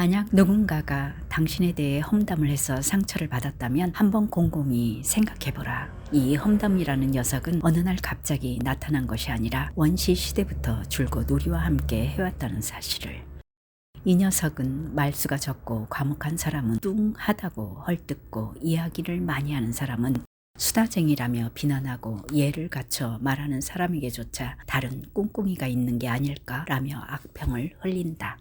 만약 누군가가 당신에 대해 험담을 해서 상처를 받았다면 한번 곰곰이 생각해보라. 이 험담이라는 녀석은 어느 날 갑자기 나타난 것이 아니라 원시 시대부터 줄곧 우리와 함께 해왔다는 사실을. 이 녀석은 말수가 적고 과묵한 사람은 뚱하다고 헐뜯고 이야기를 많이 하는 사람은 수다쟁이라며 비난하고 예를 갖춰 말하는 사람에게조차 다른 꿍꿍이가 있는 게 아닐까라며 악평을 흘린다.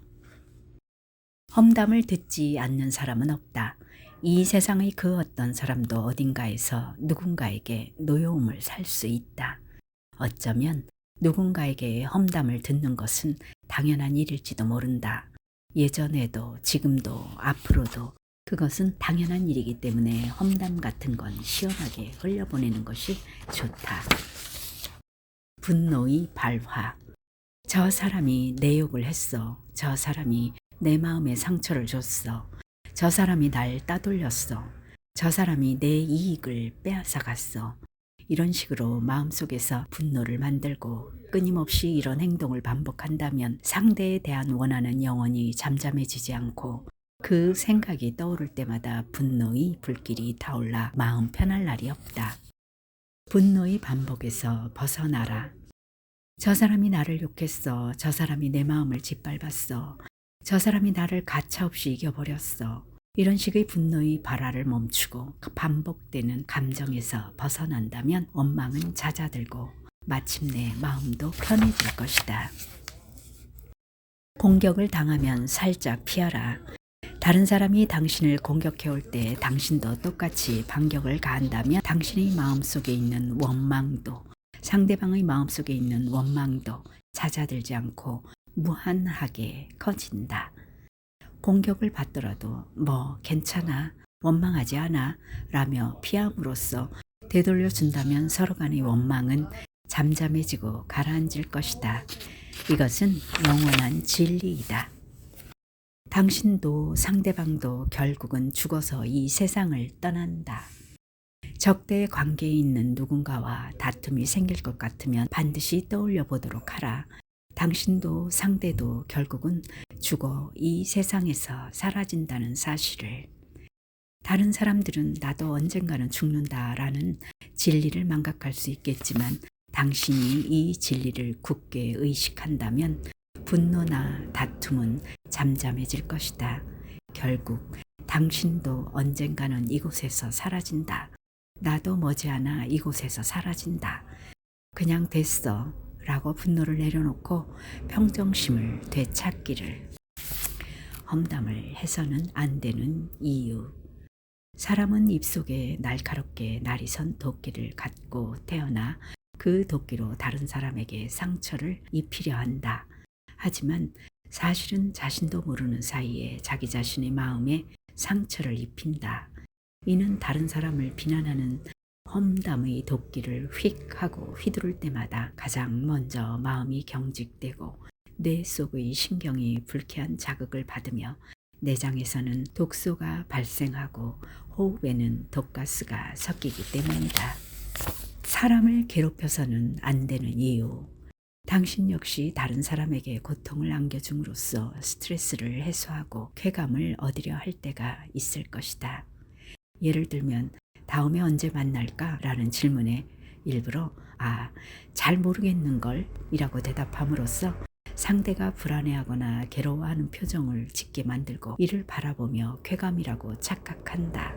험담을 듣지 않는 사람은 없다. 이 세상의 그 어떤 사람도 어딘가에서 누군가에게 노여움을 살 수 있다. 어쩌면 누군가에게 험담을 듣는 것은 당연한 일일지도 모른다. 예전에도 지금도 앞으로도 그것은 당연한 일이기 때문에 험담 같은 건 시원하게 흘려보내는 것이 좋다. 분노의 발화. 저 사람이 내 욕을 했어. 저 사람이 내 마음에 상처를 줬어. 저 사람이 날 따돌렸어. 저 사람이 내 이익을 빼앗아갔어. 이런 식으로 마음속에서 분노를 만들고 끊임없이 이런 행동을 반복한다면 상대에 대한 원한은 영원히 잠잠해지지 않고 그 생각이 떠오를 때마다 분노의 불길이 타올라 마음 편할 날이 없다. 분노의 반복에서 벗어나라. 저 사람이 나를 욕했어. 저 사람이 내 마음을 짓밟았어. 저 사람이 나를 가차없이 이겨버렸어. 이런 식의 분노의 발화를 멈추고 반복되는 감정에서 벗어난다면 원망은 잦아들고 마침내 마음도 편해질 것이다. 공격을 당하면 살짝 피하라. 다른 사람이 당신을 공격해올 때 당신도 똑같이 반격을 가한다면 당신의 마음속에 있는 원망도 상대방의 마음속에 있는 원망도 잦아들지 않고 무한하게 커진다. 공격을 받더라도 뭐 괜찮아, 원망하지 않아 라며 피함으로써 되돌려준다면 서로 간의 원망은 잠잠해지고 가라앉을 것이다. 이것은 영원한 진리이다. 당신도 상대방도 결국은 죽어서 이 세상을 떠난다. 적대의 관계에 있는 누군가와 다툼이 생길 것 같으면 반드시 떠올려 보도록 하라. 당신도 상대도 결국은 죽어 이 세상에서 사라진다는 사실을. 다른 사람들은 나도 언젠가는 죽는다라는 진리를 망각할 수 있겠지만 당신이 이 진리를 굳게 의식한다면 분노나 다툼은 잠잠해질 것이다. 결국 당신도 언젠가는 이곳에서 사라진다. 나도 머지않아 이곳에서 사라진다. 그냥 됐어 라고 분노를 내려놓고 평정심을 되찾기를. 험담을 해서는 안 되는 이유. 사람은 입속에 날카롭게 날이 선 도끼를 갖고 태어나 그 도끼로 다른 사람에게 상처를 입히려 한다. 하지만 사실은 자신도 모르는 사이에 자기 자신의 마음에 상처를 입힌다. 이는 다른 사람을 비난하는 험담의 도끼를 휙 하고 휘두를 때마다 가장 먼저 마음이 경직되고 뇌 속의 신경이 불쾌한 자극을 받으며 내장에서는 독소가 발생하고 호흡에는 독가스가 섞이기 때문이다. 사람을 괴롭혀서는 안 되는 이유. 당신 역시 다른 사람에게 고통을 안겨줌으로써 스트레스를 해소하고 쾌감을 얻으려 할 때가 있을 것이다. 예를 들면 다음에 언제 만날까? 라는 질문에 일부러 잘 모르겠는걸 이라고 대답함으로써 상대가 불안해하거나 괴로워하는 표정을 짓게 만들고 이를 바라보며 쾌감이라고 착각한다.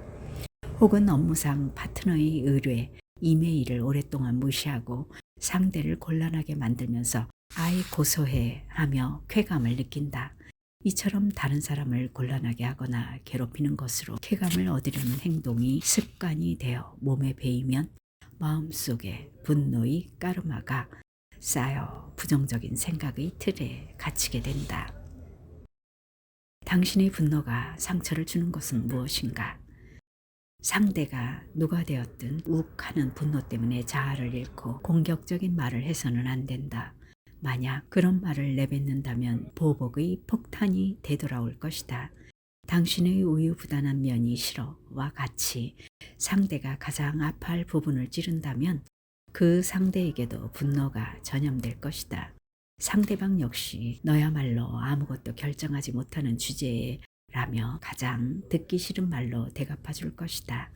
혹은 업무상 파트너의 의뢰, 이메일을 오랫동안 무시하고 상대를 곤란하게 만들면서 아이 고소해 하며 쾌감을 느낀다. 이처럼 다른 사람을 곤란하게 하거나 괴롭히는 것으로 쾌감을 얻으려는 행동이 습관이 되어 몸에 배이면 마음속에 분노의 까르마가 쌓여 부정적인 생각의 틀에 갇히게 된다. 당신의 분노가 상처를 주는 것은 무엇인가? 상대가 누가 되었든 욱하는 분노 때문에 자아를 잃고 공격적인 말을 해서는 안 된다. 만약 그런 말을 내뱉는다면 보복의 폭탄이 되돌아올 것이다. 당신의 우유부단한 면이 싫어와 같이 상대가 가장 아파할 부분을 찌른다면 그 상대에게도 분노가 전염될 것이다. 상대방 역시 너야말로 아무것도 결정하지 못하는 주제에 라며 가장 듣기 싫은 말로 대갚아 줄 것이다.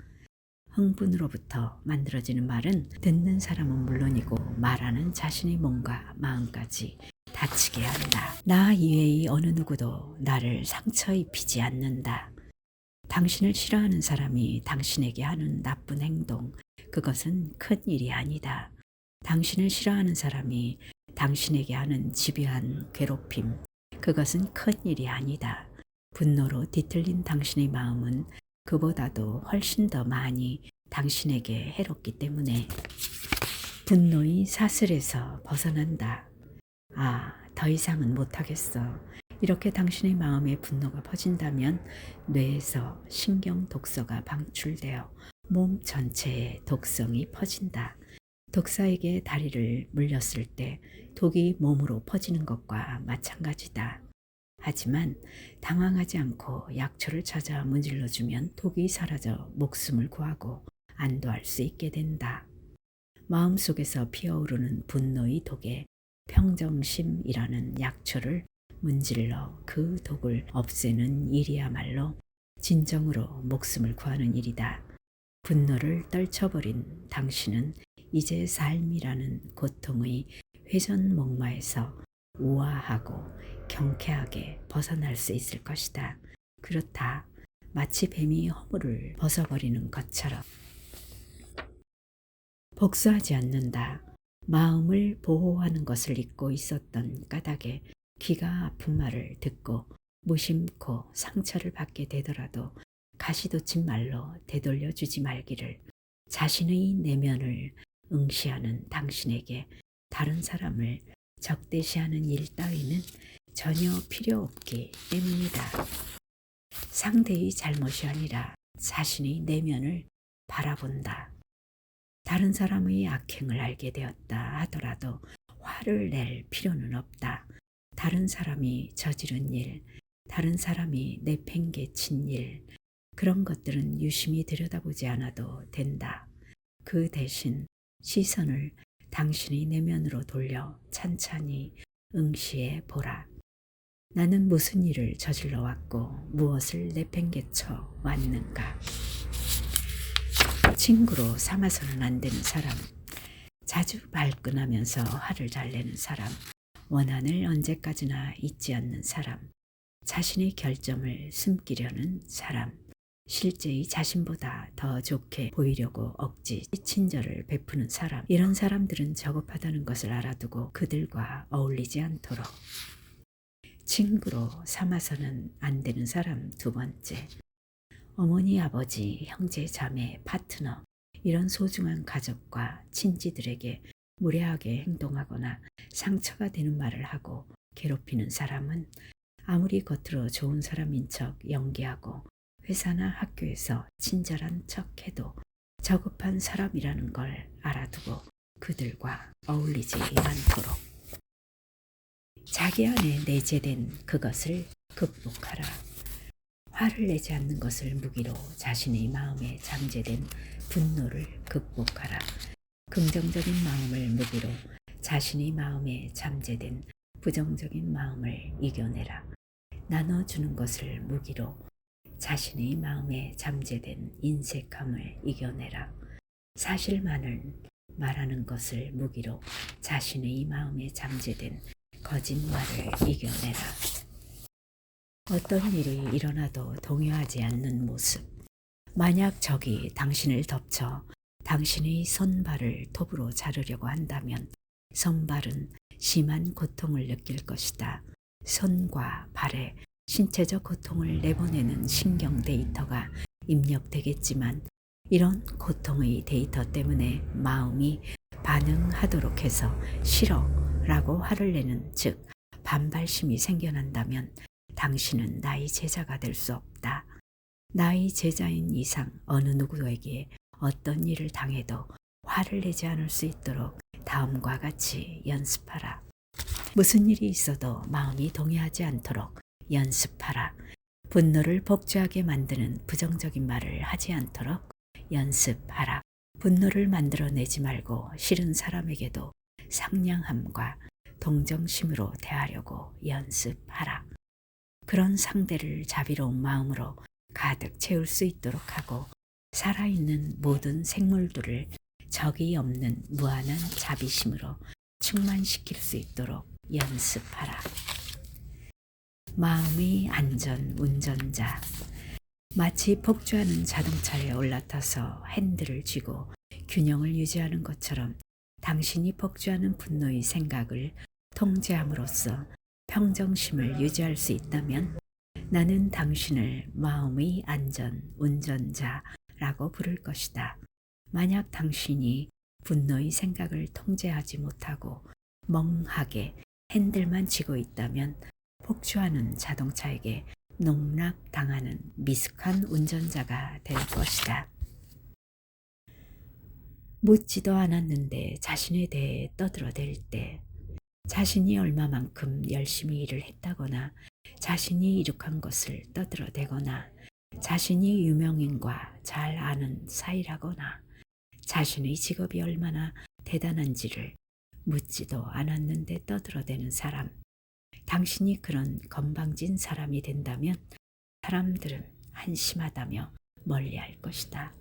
흥분으로부터 만들어지는 말은 듣는 사람은 물론이고 말하는 자신의 몸과 마음까지 다치게 한다. 나 이외의 어느 누구도 나를 상처 입히지 않는다. 당신을 싫어하는 사람이 당신에게 하는 나쁜 행동, 그것은 큰 일이 아니다. 당신을 싫어하는 사람이 당신에게 하는 집요한 괴롭힘, 그것은 큰 일이 아니다. 분노로 뒤틀린 당신의 마음은 그보다도 훨씬 더 많이 당신에게 해롭기 때문에 분노의 사슬에서 벗어난다. 더 이상은 못하겠어. 이렇게 당신의 마음에 분노가 퍼진다면 뇌에서 신경 독소가 방출되어 몸 전체에 독성이 퍼진다. 독사에게 다리를 물렸을 때 독이 몸으로 퍼지는 것과 마찬가지다. 하지만 당황하지 않고 약초를 찾아 문질러주면 독이 사라져 목숨을 구하고 안도할 수 있게 된다. 마음속에서 피어오르는 분노의 독에 평정심이라는 약초를 문질러 그 독을 없애는 일이야말로 진정으로 목숨을 구하는 일이다. 분노를 떨쳐버린 당신은 이제 삶이라는 고통의 회전목마에서 우아하고 경쾌하게 벗어날 수 있을 것이다. 그렇다. 마치 뱀이 허물을 벗어버리는 것처럼. 복수하지 않는다. 마음을 보호하는 것을 잊고 있었던 까닭에 귀가 아픈 말을 듣고 무심코 상처를 받게 되더라도 가시돋친 말로 되돌려주지 말기를. 자신의 내면을 응시하는 당신에게 다른 사람을 적대시하는 일 따위는 전혀 필요 없기 때문이다. 상대의 잘못이 아니라 자신의 내면을 바라본다. 다른 사람의 악행을 알게 되었다 하더라도 화를 낼 필요는 없다. 다른 사람이 저지른 일, 다른 사람이 내팽개친 일, 그런 것들은 유심히 들여다보지 않아도 된다. 그 대신 시선을 당신의 내면으로 돌려 찬찬히 응시해 보라. 나는 무슨 일을 저질러 왔고 무엇을 내팽개쳐 왔는가. 친구로 삼아서는 안 되는 사람, 자주 발끈하면서 화를 잘 내는 사람, 원한을 언제까지나 잊지 않는 사람, 자신의 결점을 숨기려는 사람, 실제의 자신보다 더 좋게 보이려고 억지 친절을 베푸는 사람, 이런 사람들은 저급하다는 것을 알아두고 그들과 어울리지 않도록 친구로 삼아서는 안 되는 사람. 두 번째, 어머니, 아버지, 형제, 자매, 파트너, 이런 소중한 가족과 친지들에게 무례하게 행동하거나 상처가 되는 말을 하고 괴롭히는 사람은 아무리 겉으로 좋은 사람인 척 연기하고 회사나 학교에서 친절한 척해도 저급한 사람이라는 걸 알아두고 그들과 어울리지 않도록 자기 안에 내재된 그것을 극복하라. 화를 내지 않는 것을 무기로 자신의 마음에 잠재된 분노를 극복하라. 긍정적인 마음을 무기로 자신의 마음에 잠재된 부정적인 마음을 이겨내라. 나눠주는 것을 무기로 자신의 마음에 잠재된 인색함을 이겨내라. 사실만을 말하는 것을 무기로 자신의 마음에 잠재된 거짓말을 이겨내라. 어떤 일이 일어나도 동요하지 않는 모습. 만약 적이 당신을 덮쳐 당신의 손발을 톱으로 자르려고 한다면 손발은 심한 고통을 느낄 것이다. 손과 발에 신체적 고통을 내보내는 신경 데이터가 입력되겠지만 이런 고통의 데이터 때문에 마음이 반응하도록 해서 싫어라고 화를 내는, 즉 반발심이 생겨난다면 당신은 나의 제자가 될 수 없다. 나의 제자인 이상 어느 누구에게 어떤 일을 당해도 화를 내지 않을 수 있도록 다음과 같이 연습하라. 무슨 일이 있어도 마음이 동요하지 않도록 연습하라. 분노를 복주하게 만드는 부정적인 말을 하지 않도록 연습하라. 분노를 만들어내지 말고 싫은 사람에게도 상냥함과 동정심으로 대하려고 연습하라. 그런 상대를 자비로운 마음으로 가득 채울 수 있도록 하고 살아있는 모든 생물들을 적이 없는 무한한 자비심으로 충만시킬 수 있도록 연습하라. 마음의 안전 운전자. 마치 폭주하는 자동차에 올라타서 핸들을 쥐고 균형을 유지하는 것처럼 당신이 폭주하는 분노의 생각을 통제함으로써 평정심을 유지할 수 있다면 나는 당신을 마음의 안전 운전자라고 부를 것이다. 만약 당신이 분노의 생각을 통제하지 못하고 멍하게 핸들만 쥐고 있다면 폭주하는 자동차에게 농락당하는 미숙한 운전자가 될 것이다. 묻지도 않았는데 자신에 대해 떠들어댈 때 자신이 얼마만큼 열심히 일을 했다거나 자신이 이룩한 것을 떠들어대거나 자신이 유명인과 잘 아는 사이라거나 자신의 직업이 얼마나 대단한지를 묻지도 않았는데 떠들어대는 사람, 당신이 그런 건방진 사람이 된다면 사람들은 한심하다며 멀리할 것이다.